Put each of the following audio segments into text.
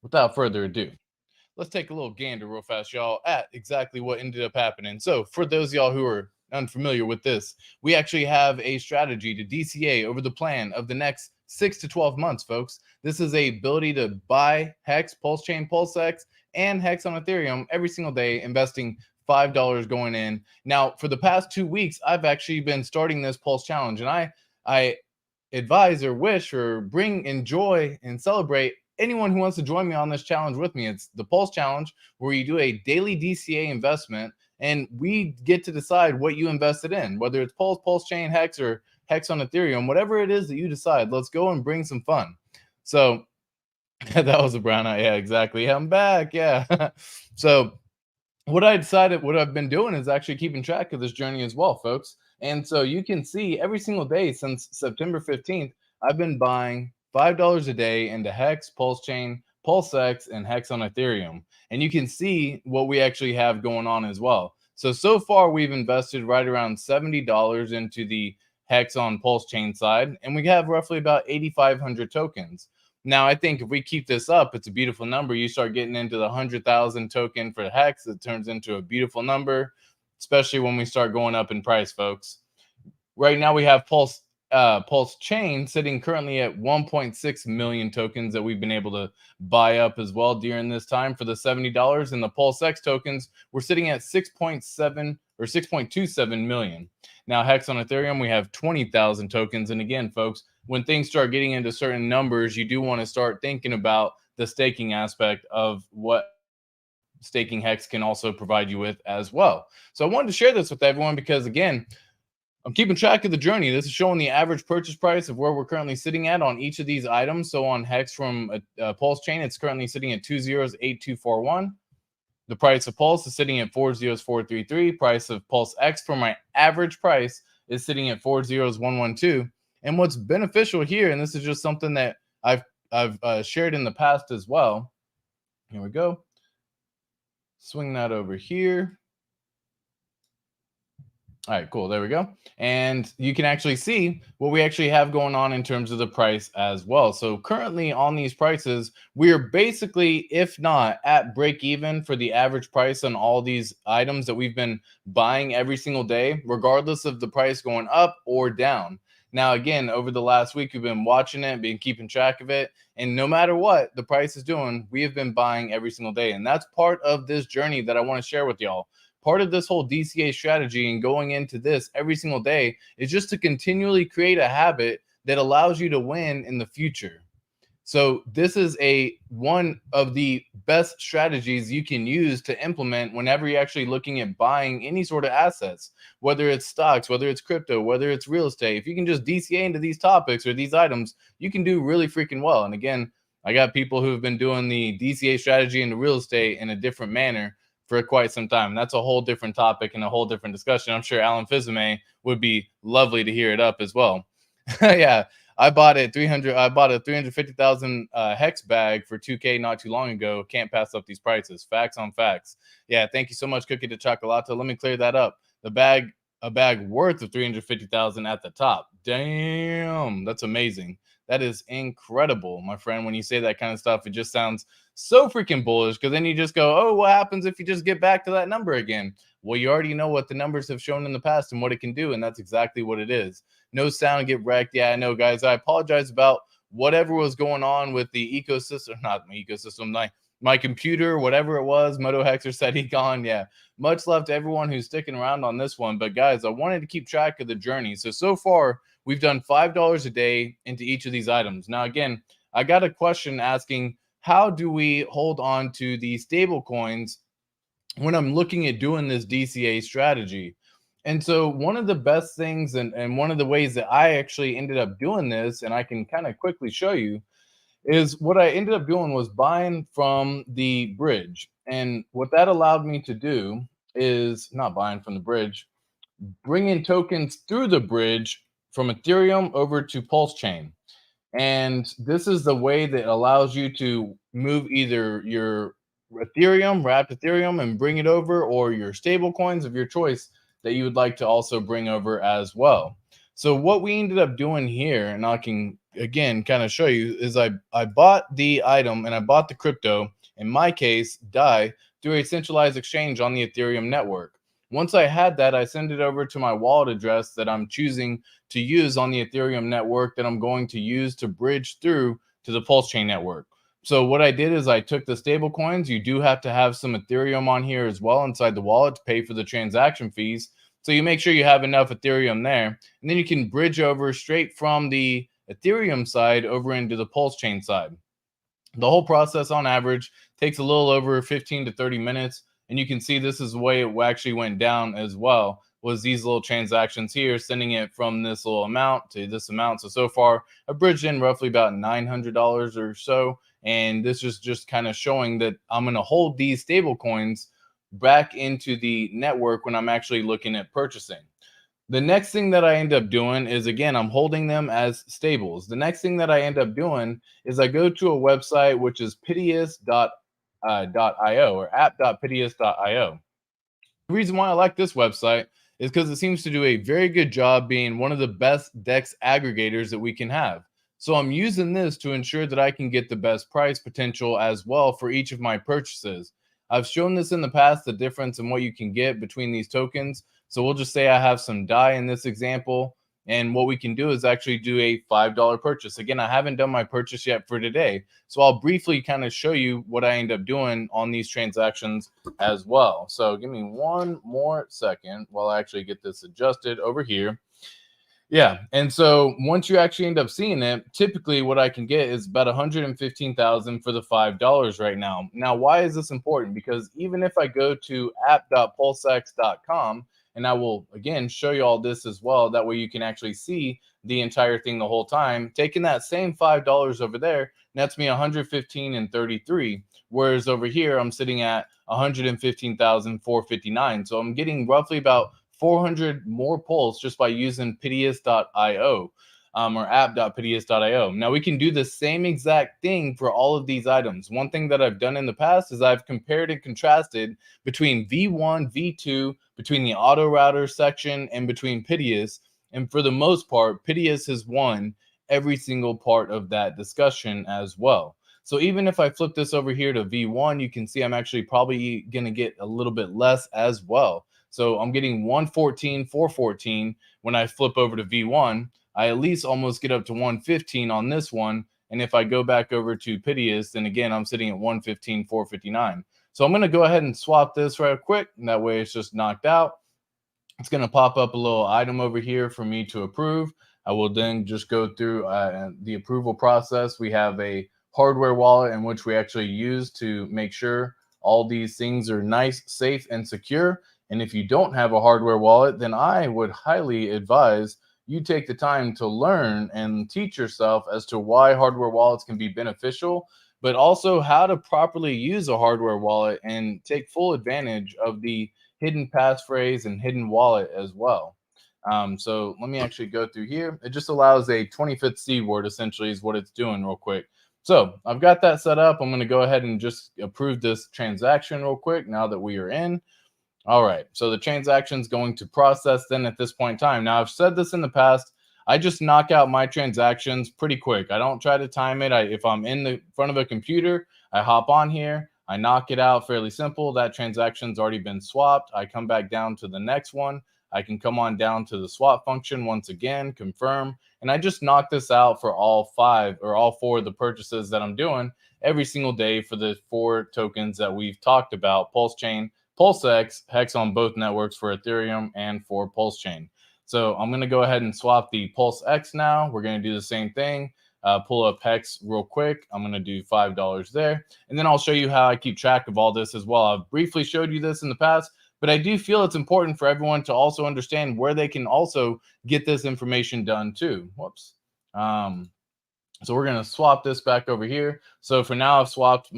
without further ado, let's take a little gander real fast, y'all, at exactly what ended up happening. So, for those of y'all who are unfamiliar with this, we actually have a strategy to DCA over the plan of the next 6 to 12 months, folks. This is a ability to buy HEX, PulseChain, PulseX, and HEX on Ethereum every single day, investing $5 going in. Now, for the past 2 weeks, I've actually been starting this Pulse Challenge, and I advise or wish or bring enjoy and celebrate anyone who wants to join me on this challenge with me. It's the Pulse Challenge, where you do a daily DCA investment, and we get to decide what you invested in, whether it's Pulse, PulseChain, HEX, or HEX on Ethereum, whatever it is that you decide. Let's go and bring some fun. So that was a brown eye. Yeah, exactly. I'm back. Yeah. So what I decided, what I've been doing is actually keeping track of this journey as well, folks. And so you can see every single day since September 15th, I've been buying $5 a day into HEX, PulseChain, PulseX, and HEX on Ethereum. And you can see what we actually have going on as well. So far, we've invested right around $70 into the HEX on PulseChain side, and we have roughly about 8,500 tokens. Now, I think if we keep this up, it's a beautiful number. You start getting into the 100,000 token for HEX, it turns into a beautiful number, especially when we start going up in price, folks. Right now, we have Pulse Chain sitting currently at 1.6 million tokens that we've been able to buy up as well during this time for the $70. And the PulseX tokens, we're sitting at 6.7 or 6.27 million. Now, HEX on Ethereum, we have 20,000 tokens. And again, folks, when things start getting into certain numbers, you do want to start thinking about the staking aspect of what staking HEX can also provide you with as well. So I wanted to share this with everyone because, again, I'm keeping track of the journey. This is showing the average purchase price of where we're currently sitting at on each of these items. So on HEX from Pulse Chain, it's currently sitting at 208241. The price of Pulse is sitting at 40433. Price of Pulse X for my average price is sitting at 40112. And what's beneficial here, and this is just something that I've shared in the past as well. Here we go. Swing that over here. All right, cool. There we go. And you can actually see what we actually have going on in terms of the price as well. So currently on these prices, we are basically, if not at break even for the average price on all these items that we've been buying every single day, regardless of the price going up or down. Now, again, over the last week, we've been watching it, been keeping track of it. And no matter what the price is doing, we have been buying every single day. And that's part of this journey that I want to share with y'all. Part of this whole DCA strategy and going into this every single day is just to continually create a habit that allows you to win in the future. So this is one of the best strategies you can use to implement whenever you're actually looking at buying any sort of assets, whether it's stocks, whether it's crypto, whether it's real estate. If you can just DCA into these topics or these items, you can do really freaking well. And again, I got people who have been doing the DCA strategy into real estate in a different manner for quite some time. That's a whole different topic and a whole different discussion. I'm sure Alan Fizame would be lovely to hear it up as well. Yeah, I bought a 350,000 HEX bag for 2K not too long ago. Can't pass up these prices. Facts on facts. Yeah, thank you so much, Cookie de Chocolato. Let me clear that up. A bag worth of 350,000 at the top. Damn, that's amazing. That is incredible, my friend. When you say that kind of stuff, it just sounds so freaking bullish, because then you just go, oh, what happens if you just get back to that number again? Well, you already know what the numbers have shown in the past and what it can do, and that's exactly what it is. No sound, get wrecked. Yeah, I know, guys. I apologize about whatever was going on with the ecosystem, not my ecosystem, my computer, whatever it was. Moto Hexer said he gone. Yeah, much love to everyone who's sticking around on this one. But guys, I wanted to keep track of the journey. So far, we've done $5 a day into each of these items. Now, again, I got a question asking, how do we hold on to the stable coins when I'm looking at doing this DCA strategy? And so one of the best things and one of the ways that I actually ended up doing this, and I can kind of quickly show you, is what I ended up doing was buying from the bridge. And what that allowed me to do is not buying from the bridge, bring in tokens through the bridge from Ethereum over to PulseChain. And this is the way that allows you to move either your Ethereum, wrapped Ethereum, and bring it over, or your stable coins of your choice that you would like to also bring over as well. So what we ended up doing here, and I can again kind of show you, is I bought the item and I bought the crypto, in my case, DAI, through a centralized exchange on the Ethereum network. Once I had that, I send it over to my wallet address that I'm choosing to use on the Ethereum network that I'm going to use to bridge through to the PulseChain network. So what I did is I took the stable coins. You do have to have some Ethereum on here as well inside the wallet to pay for the transaction fees. So you make sure you have enough Ethereum there, and then you can bridge over straight from the Ethereum side over into the PulseChain side. The whole process on average takes a little over 15 to 30 minutes. And you can see this is the way it actually went down as well, was these little transactions here, sending it from this little amount to this amount. So far, I've bridged in roughly about $900 or so. And this is just kind of showing that I'm going to hold these stable coins back into the network when I'm actually looking at purchasing. The next thing that I end up doing is, again, I'm holding them as stables. The next thing that I end up doing is I go to a website which is piteous.io or app.piteous.io. The reason why I like this website is because it seems to do a very good job being one of the best DEX aggregators that we can have. So I'm using this to ensure that I can get the best price potential as well for each of my purchases. I've shown this in the past, the difference in what you can get between these tokens. So we'll just say I have some DAI in this example. And what we can do is actually do a $5 purchase. Again, I haven't done my purchase yet for today. So I'll briefly kind of show you what I end up doing on these transactions as well. So give me one more second while I actually get this adjusted over here. Yeah. And so once you actually end up seeing it, typically what I can get is about 115,000 for the $5 right now. Now, why is this important? Because even if I go to app.pulsex.com, and I will again show you all this as well, that way you can actually see the entire thing the whole time, taking that same $5 over there nets me 115 and 33. Whereas over here, I'm sitting at 115,459. So I'm getting roughly about 400 more pulse just by using piteous.io or app.piteous.io. Now we can do the same exact thing for all of these items. One thing that I've done in the past is I've compared and contrasted between V1, V2, between the auto router section and between Piteous. And for the most part, Piteous has won every single part of that discussion as well. So even if I flip this over here to V1, you can see I'm actually probably going to get a little bit less as well. So I'm getting 114, 414 when I flip over to V1. I at least almost get up to 115 on this one. And if I go back over to Piteous, then again, I'm sitting at 115, 459. So I'm going to go ahead and swap this right quick. And that way it's just knocked out. It's going to pop up a little item over here for me to approve. I will then just go through the approval process. We have a hardware wallet in which we actually use to make sure all these things are nice, safe, and secure. And if you don't have a hardware wallet, then I would highly advise you take the time to learn and teach yourself as to why hardware wallets can be beneficial, but also how to properly use a hardware wallet and take full advantage of the hidden passphrase and hidden wallet as well. So let me actually go through here. It just allows a 25th seed word, essentially, is what it's doing real quick. So I've got that set up. I'm going to go ahead and just approve this transaction real quick now that we are in. All right, so the transaction is going to process then at this point in time. Now, I've said this in the past. I just knock out my transactions pretty quick. I don't try to time it. If I'm in the front of a computer, I hop on here. I knock it out fairly simple. That transaction's already been swapped. I come back down to the next one. I can come on down to the swap function once again, confirm, and I just knock this out for all four of the purchases that I'm doing every single day for the 4 tokens that we've talked about: PulseChain, PulseX, HEX on both networks for Ethereum and for PulseChain. So I'm going to go ahead and swap the PulseX now. We're going to do the same thing. Pull up HEX real quick. I'm going to do $5 there. And then I'll show you how I keep track of all this as well. I've briefly showed you this in the past, but I do feel it's important for everyone to also understand where they can also get this information done too. Whoops. So we're going to swap this back over here. So for now, whoops,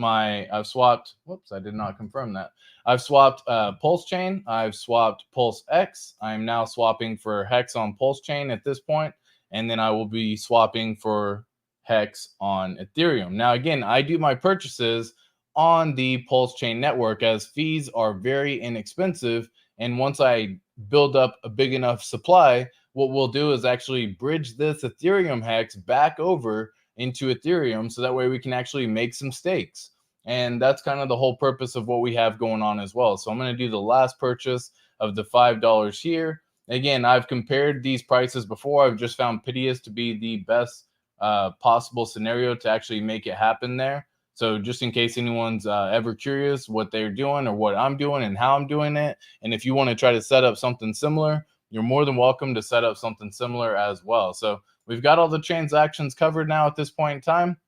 I did not confirm that. I've swapped PulseChain. I've swapped PulseX. I'm now swapping for HEX on PulseChain at this point. And then I will be swapping for HEX on Ethereum. Now, again, I do my purchases on the PulseChain network as fees are very inexpensive. And once I build up a big enough supply, what we'll do is actually bridge this Ethereum hex back over into Ethereum so that way we can actually make some stakes. And that's kind of the whole purpose of what we have going on as well. So I'm going to do the last purchase of the $5 here. Again, I've compared these prices before. I've just found Piteous to be the best possible scenario to actually make it happen there. So just in case anyone's ever curious what they're doing or what I'm doing and how I'm doing it, and if you want to try to set up something similar, you're more than welcome to set up something similar as well. So we've got all the transactions covered now at this point in time.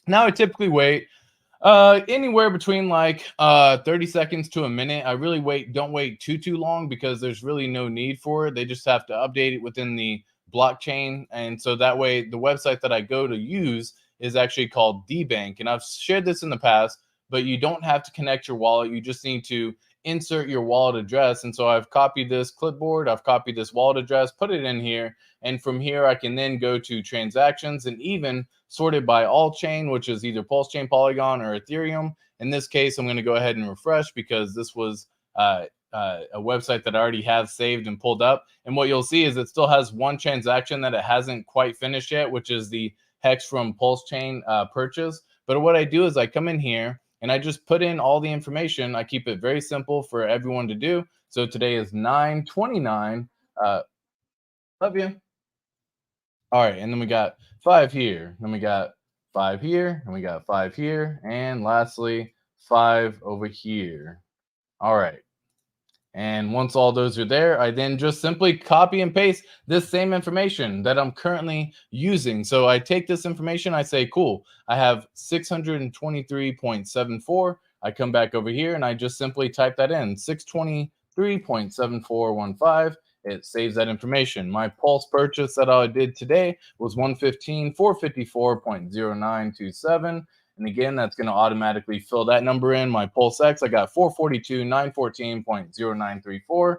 Now I typically wait anywhere between like 30 seconds to a minute. I really don't wait too long because there's really no need for it. They just have to update it within the blockchain. And so that way the website that I go to use is actually called DBank. And I've shared this in the past, but you don't have to connect your wallet. You just need to insert your wallet address. And so I've copied this clipboard, I've copied this wallet address, put it in here. And from here, I can then go to transactions and even sort it by all chain, which is either PulseChain, Polygon, or Ethereum. In this case, I'm going to go ahead and refresh because this was a website that I already have saved and pulled up. And what you'll see is it still has one transaction that it hasn't quite finished yet, which is the HEX from PulseChain purchase. But what I do is I come in here and I just put in all the information. I keep it very simple for everyone to do. So today is 9/29. Love you. All right, and then we got 5 here. Then we got 5 here, and we got 5 here, and lastly 5 over here. All right. And once all those are there, I then just simply copy and paste this same information that I'm currently using. So I take this information, I say, cool, I have 623.74. I come back over here and I just simply type that in, 623.7415. It saves that information. My pulse purchase that I did today was 115,454.0927. And again, that's going to automatically fill that number in. My PulseX, I got 442,914.0934.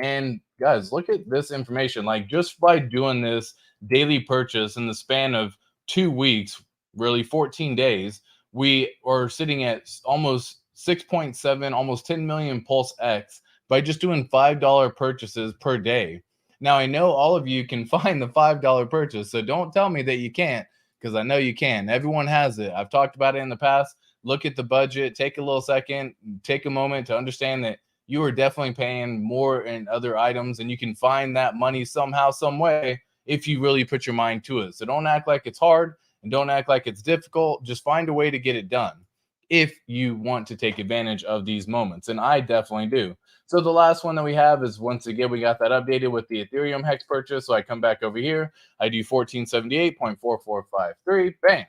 And guys, look at this information. Like just by doing this daily purchase in the span of 2 weeks, really 14 days, we are sitting at almost 6.7, almost 10 million PulseX by just doing $5 purchases per day. Now, I know all of you can find the $5 purchase, so don't tell me that you can't, because I know you can. Everyone has it. I've talked about it in the past. Look at the budget, take a little second, take a moment to understand that you are definitely paying more in other items, and you can find that money somehow, some way, if you really put your mind to it. So don't act like it's hard and don't act like it's difficult. Just find a way to get it done if you want to take advantage of these moments. And I definitely do. So the last one that we have is, once again, we got that updated with the Ethereum HEX purchase. So I come back over here, I do 1478.4453, bang.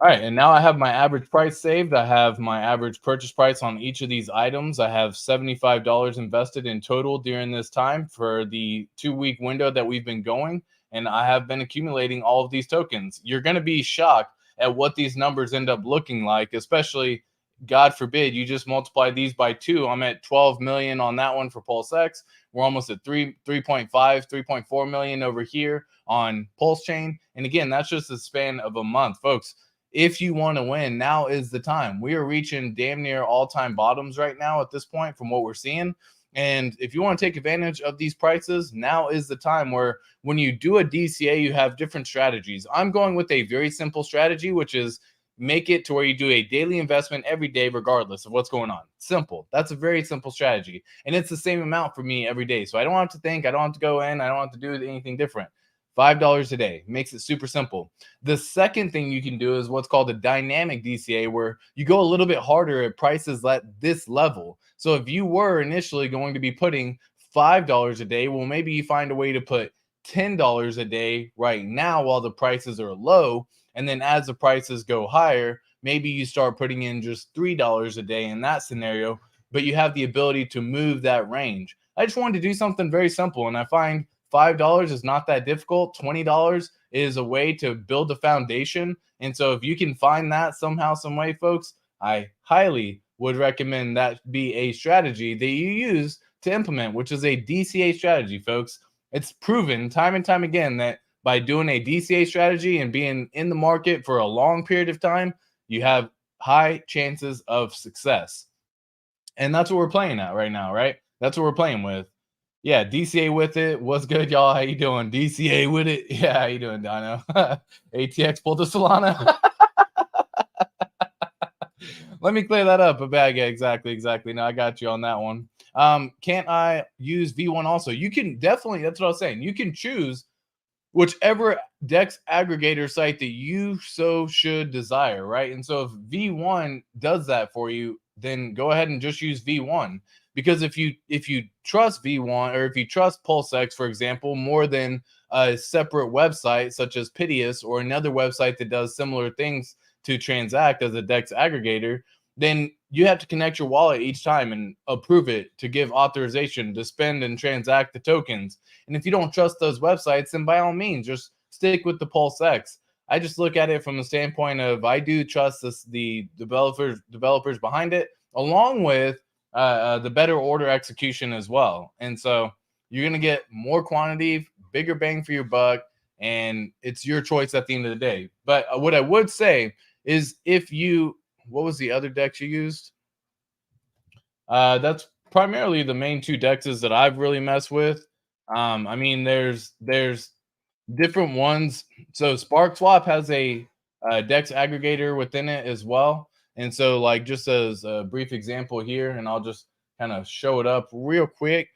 All right, and now I have my average price saved. I have my average purchase price on each of these items. I have $75 invested in total during this time for the 2-week window that we've been going, and I have been accumulating all of these tokens. You're going to be shocked at what these numbers end up looking like, especially, God forbid, you just multiply these by 2. I'm at 12 million on that one for PulseX. We're almost at 3.5, 3.4 million over here on PulseChain. And again, that's just a span of a month, folks. If you want to win, now is the time. We are reaching damn near all-time bottoms right now at this point from what we're seeing. And if you want to take advantage of these prices, now is the time, where when you do a DCA, you have different strategies. I'm going with a very simple strategy, which is make it to where you do a daily investment every day, regardless of what's going on. Simple. That's a very simple strategy. And it's the same amount for me every day. So I don't have to think, I don't have to go in, I don't have to do anything different. $5 a day makes it super simple. The second thing you can do is what's called a dynamic DCA, where you go a little bit harder at prices at this level. So if you were initially going to be putting $5 a day, well, maybe you find a way to put $10 a day right now while the prices are low. And then as the prices go higher, maybe you start putting in just $3 a day in that scenario, but you have the ability to move that range. I just wanted to do something very simple, and I find $5 is not that difficult. $20 is a way to build a foundation. And so if you can find that somehow, some way, folks, I highly would recommend that be a strategy that you use to implement, which is a DCA strategy, folks. It's proven time and time again that by doing a DCA strategy and being in the market for a long period of time, you have high chances of success. And that's what we're playing at right now, right? That's what we're playing with. Yeah, DCA with it. What's good, y'all? How you doing? DCA with it. Yeah, how you doing, Dino? ATX pulled the Solana. Let me clear that up a bag. Yeah, exactly. No, I got you on that one. Can't I use V1 also? You can definitely, that's what I was saying. You can choose whichever DEX aggregator site that you so should desire, right? And so if V1 does that for you, then go ahead and just use V1. Because if you trust V1 or if you trust PulseX, for example, more than a separate website such as Pitius or another website that does similar things to transact as a DEX aggregator, then you have to connect your wallet each time and approve it to give authorization to spend and transact the tokens. And if you don't trust those websites, then by all means, just stick with the PulseX. I just look at it from the standpoint of I do trust the developers behind it, along with the better order execution as well. And so you're gonna get more quantity, bigger bang for your buck, and it's your choice at the end of the day. But what I would say is, if you, what was the other dex you used? That's primarily the main two dexes that I've really messed with. I mean, there's different ones. So Spark Swap has a dex aggregator within it as well. And so, like, just as a brief example here, and I'll just kind of show it up real quick.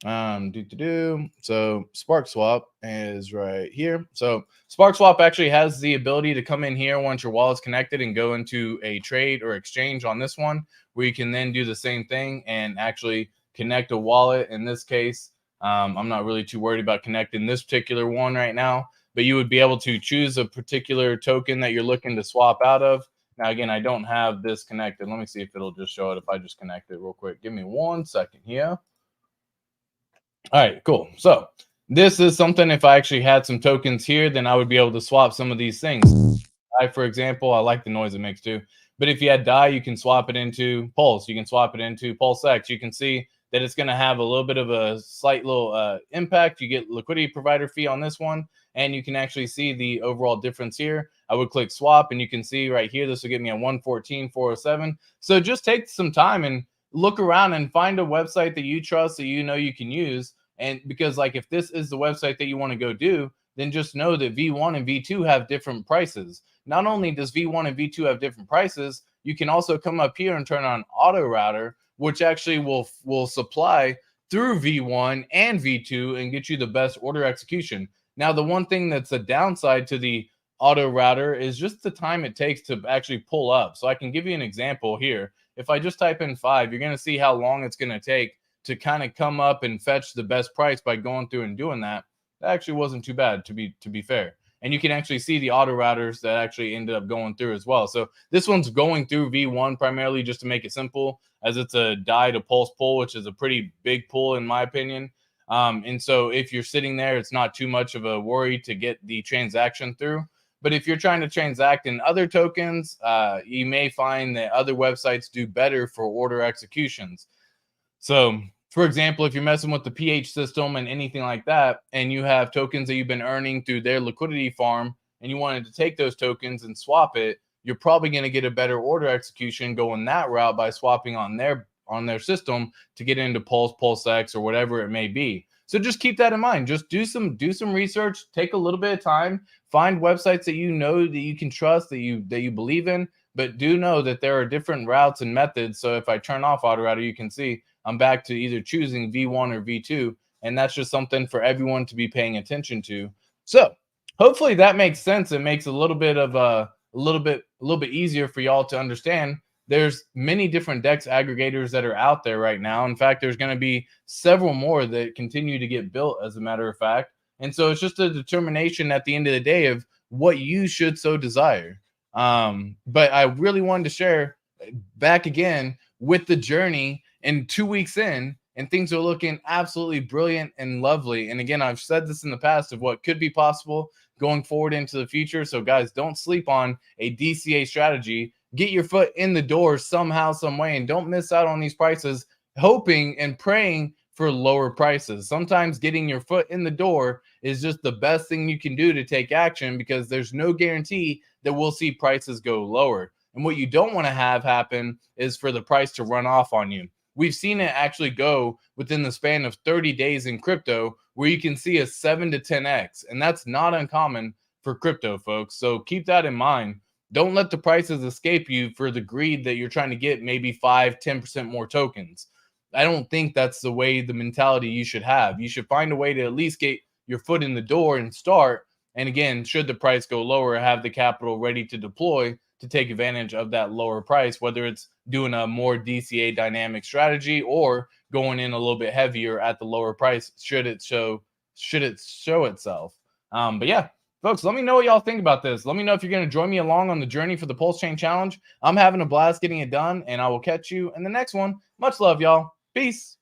So Spark Swap is right here. So Spark Swap actually has the ability to come in here once your wallet's connected and go into a trade or exchange on this one, where you can then do the same thing and actually connect a wallet. In this case, I'm not really too worried about connecting this particular one right now, but you would be able to choose a particular token that you're looking to swap out of. Now, again, I don't have this connected. Let me see if it'll just show it if I just connect it real quick. Give me 1 second here. All right, cool. So this is something, if I actually had some tokens here, then I would be able to swap some of these things. For example, I like the noise it makes too. But if you had DAI, you can swap it into Pulse. You can swap it into PulseX. You can see that it's going to have a little bit of a slight little impact. You get liquidity provider fee on this one, and you can actually see the overall difference here. I would click swap, and you can see right here, this will get me a 114,407. So just take some time and look around and find a website that you trust, that you know you can use. And because, like, if this is the website that you want to go do, then just know that V1 and V2 have different prices. Not only does V1 and V2 have different prices, you can also come up here and turn on auto router, which actually will supply through V1 and V2 and get you the best order execution. Now, the one thing that's a downside to the auto router is just the time it takes to actually pull up. So I can give you an example here. If I just type in 5, you're going to see how long it's going to take to kind of come up and fetch the best price by going through and doing that. That actually wasn't too bad, to be fair. And you can actually see the auto routers that actually ended up going through as well. So this one's going through V1 primarily just to make it simple, as it's a DAI to Pulse pull, which is a pretty big pull in my opinion. And so if you're sitting there, it's not too much of a worry to get the transaction through. But if you're trying to transact in other tokens, you may find that other websites do better for order executions. So, for example, if you're messing with the PH system and anything like that, and you have tokens that you've been earning through their liquidity farm, and you wanted to take those tokens and swap it, you're probably going to get a better order execution going that route by swapping on their system to get into PulseX, or whatever it may be. So just keep that in mind. Just do some research, take a little bit of time, find websites that you know that you can trust, that you believe in, but do know that there are different routes and methods. So if I turn off auto router, you can see I'm back to either choosing V1 or V2, and that's just something for everyone to be paying attention to. So hopefully that makes sense. It makes a little bit easier for y'all to understand. There's many different DEX aggregators that are out there right now. In fact, there's going to be several more that continue to get built, as a matter of fact. And so it's just a determination at the end of the day of what you should so desire. But I really wanted to share back again with the journey, and 2 weeks in, and things are looking absolutely brilliant and lovely. And again, I've said this in the past of what could be possible going forward into the future. So guys, don't sleep on a DCA strategy. Get your foot in the door somehow, some way, and don't miss out on these prices, hoping and praying for lower prices. Sometimes getting your foot in the door is just the best thing you can do to take action, because there's no guarantee that we'll see prices go lower. And what you don't want to have happen is for the price to run off on you. we've seen it actually go within the span of 30 days in crypto where you can see a 7 to 10x. And that's not uncommon for crypto, folks. So keep that in mind. Don't let the prices escape you for the greed that you're trying to get maybe 5-10% more tokens. I don't think that's the way, the mentality you should have. You should find a way to at least get your foot in the door and start. And again, should the price go lower, have the capital ready to deploy to take advantage of that lower price, whether it's doing a more DCA dynamic strategy or going in a little bit heavier at the lower price should it show itself. But yeah, folks, let me know what y'all think about this. Let me know if you're going to join me along on the journey for the PulseChain challenge. I'm having a blast getting it done, and I will catch you in the next one. Much love, y'all. Peace.